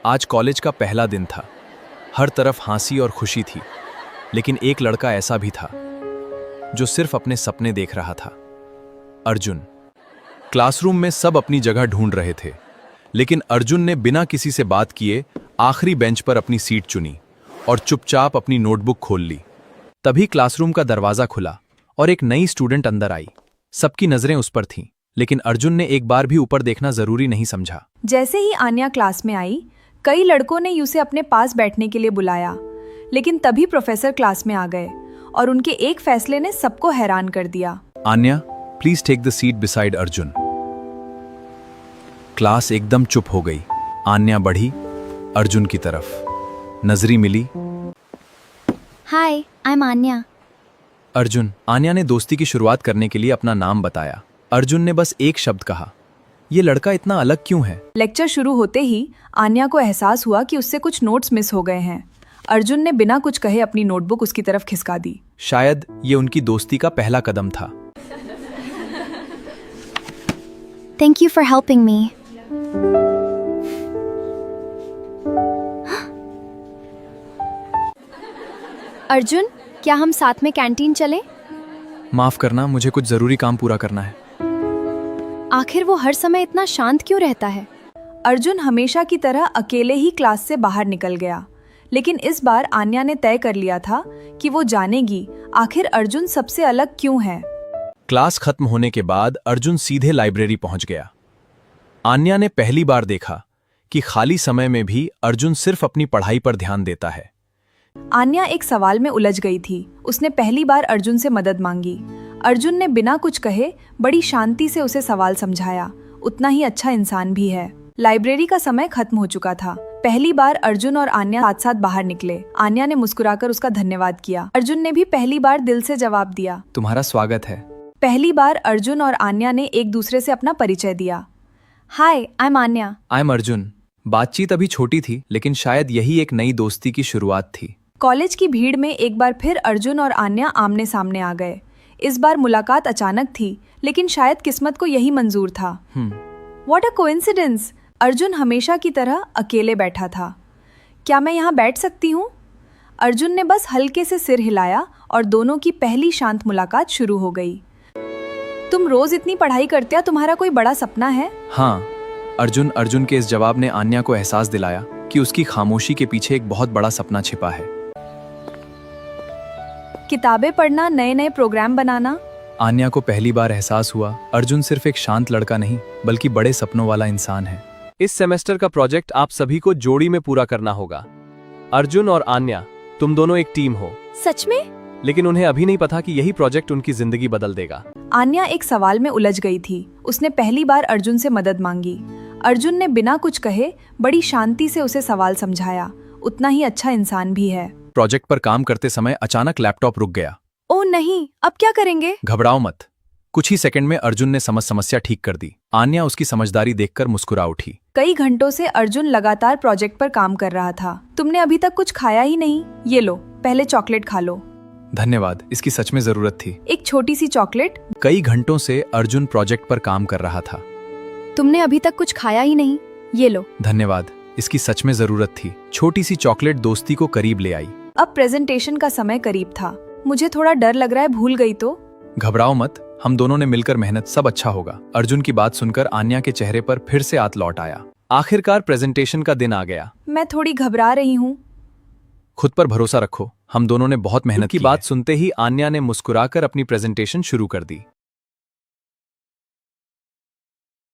आज कॉलेज का पहला दिन था। हर तरफ हंसी और खुशी थी, लेकिन एक लड़का ऐसा भी था जो सिर्फ अपने सपने देख रहा था। अर्जुन। क्लासरूम में सब अपनी जगह ढूंढ रहे थे, लेकिन अर्जुन ने बिना किसी से बात किए आखिरी बेंच पर अपनी सीट चुनी और चुपचाप अपनी नोटबुक खोल ली। तभी क्लासरूम का दरवाजा खुला और एक नई स्टूडेंट अंदर आई। सबकी नजरें उस पर थीं, लेकिन अर्जुन ने एक बार भी ऊपर देखना जरूरी नहीं समझा। जैसे ही आन्या क्लास में आई, कई लड़कों ने उसे अपने पास बैठने के लिए बुलाया, लेकिन तभी प्रोफेसर क्लास में आ गए और उनके एक फैसले ने सबको हैरान कर दिया। Anya, please take the seat beside Arjun. Class एकदम चुप हो गई। आन्या बढ़ी अर्जुन की तरफ, नजरी मिली। हाय, आई एम आन्या। अर्जुन। आन्या ने दोस्ती की शुरुआत करने के लिए अपना नाम बताया। अर्जुन ने बस एक शब्द कहा, ये लड़का इतना अलग क्यों है? लेक्चर शुरू होते ही आन्या को एहसास हुआ कि उससे कुछ नोट्स मिस हो गए हैं। अर्जुन ने बिना कुछ कहे अपनी नोटबुक उसकी तरफ खिसका दी। शायद ये उनकी दोस्ती का पहला कदम था। Thank you for helping me. Arjun, क्या हम साथ में कैंटीन चलें? माफ करना, मुझे कुछ जरूरी काम पूरा करना है। आखिर वो हर समय इतना शांत क्यों रहता है? अर्जुन हमेशा की तरह अकेले ही क्लास से बाहर निकल गया, लेकिन इस बार आन्या ने तय कर लिया था कि वो जानेगी आखिर अर्जुन सबसे अलग क्यों है। क्लास खत्म होने के बाद अर्जुन सीधे लाइब्रेरी पहुंच गया। आन्या ने पहली बार देखा कि खाली समय में भी अर्जुन सिर्फ अपनी पढ़ाई पर ध्यान देता है। आन्या एक सवाल में उलझ गई थी। उसने पहली बार अर्जुन से मदद मांगी। अर्जुन ने बिना कुछ कहे बड़ी शांति से उसे सवाल समझाया। उतना ही अच्छा इंसान भी है। लाइब्रेरी का समय खत्म हो चुका था। पहली बार अर्जुन और आन्या साथ साथ बाहर निकले। आन्या ने मुस्कुराकर उसका धन्यवाद किया। अर्जुन ने भी पहली बार दिल से जवाब दिया, तुम्हारा स्वागत है। पहली बार अर्जुन और आन्या ने एक दूसरे से अपना परिचय दिया। Hi, I am Anya. I am Arjun. बातचीत अभी छोटी थी, लेकिन शायद यही एक नई दोस्ती की शुरुआत थी। कॉलेज की भीड़ में एक बार फिर अर्जुन और आन्या आमने सामने आ गए। इस बार मुलाकात अचानक थी, लेकिन शायद किस्मत को यही मंजूर था। What a coincidence! अर्जुन हमेशा की तरह अकेले बैठा था। क्या मैं यहाँ बैठ सकती हूँ? अर्जुन ने बस हल्के से सिर हिलाया और दोनों की पहली शांत मुलाकात शुरू हो गई। तुम रोज इतनी पढ़ाई करते हो, तुम्हारा कोई बड़ा सपना है? हाँ। अर्जुन के इस जवाब ने आन्या को एहसास दिलाया कि उसकी खामोशी के पीछे एक बहुत बड़ा सपना छिपा है। किताबें पढ़ना, नए नए प्रोग्राम बनाना। आन्या को पहली बार एहसास हुआ अर्जुन सिर्फ एक शांत लड़का नहीं, बल्कि बड़े सपनों वाला इंसान है। इस सेमेस्टर का प्रोजेक्ट आप सभी को जोड़ी में पूरा करना होगा। अर्जुन और आन्या, तुम दोनों एक टीम हो। सच में? लेकिन उन्हें अभी नहीं पता कि यही प्रोजेक्ट उनकी जिंदगी बदल देगा। आन्या एक सवाल में उलझ गई थी। उसने पहली बार अर्जुन से मदद मांगी। अर्जुन ने बिना कुछ कहे बड़ी शांति से उसे सवाल समझाया। उतना ही अच्छा इंसान भी है। प्रोजेक्ट पर काम करते समय अचानक लैपटॉप रुक गया। ओह नहीं, अब क्या करेंगे? घबराओ मत। कुछ ही सेकंड में अर्जुन ने समस्या ठीक कर दी। आन्या उसकी समझदारी देखकर मुस्कुरा उठी। कई घंटों से अर्जुन लगातार प्रोजेक्ट पर काम कर रहा था। तुमने अभी तक कुछ खाया ही नहीं। ये लो, पहले चॉकलेट खा लो। धन्यवाद, इसकी सच में जरूरत थी। एक छोटी सी चॉकलेट। कई घंटों से अर्जुन प्रोजेक्ट पर काम कर रहा था। तुमने अभी तक कुछ खाया ही नहीं। ये लो। धन्यवाद, इसकी सच में जरूरत थी। छोटी सी चॉकलेट दोस्ती को करीब ले आई। अब प्रेजेंटेशन का समय करीब था। मुझे थोड़ा डर लग रहा है, भूल गई तो? घबराओ मत, हम दोनों ने मिलकर मेहनत, सब अच्छा होगा। अर्जुन की बात सुनकर आन्या के चेहरे पर फिर से आत लौट आया। आखिरकार प्रेजेंटेशन का दिन आ गया। मैं थोड़ी घबरा रही हूँ। खुद पर भरोसा रखो, हम दोनों ने बहुत मेहनत की। बात सुनते ही आन्या ने मुस्कुराकर अपनी प्रेजेंटेशन शुरू कर दी।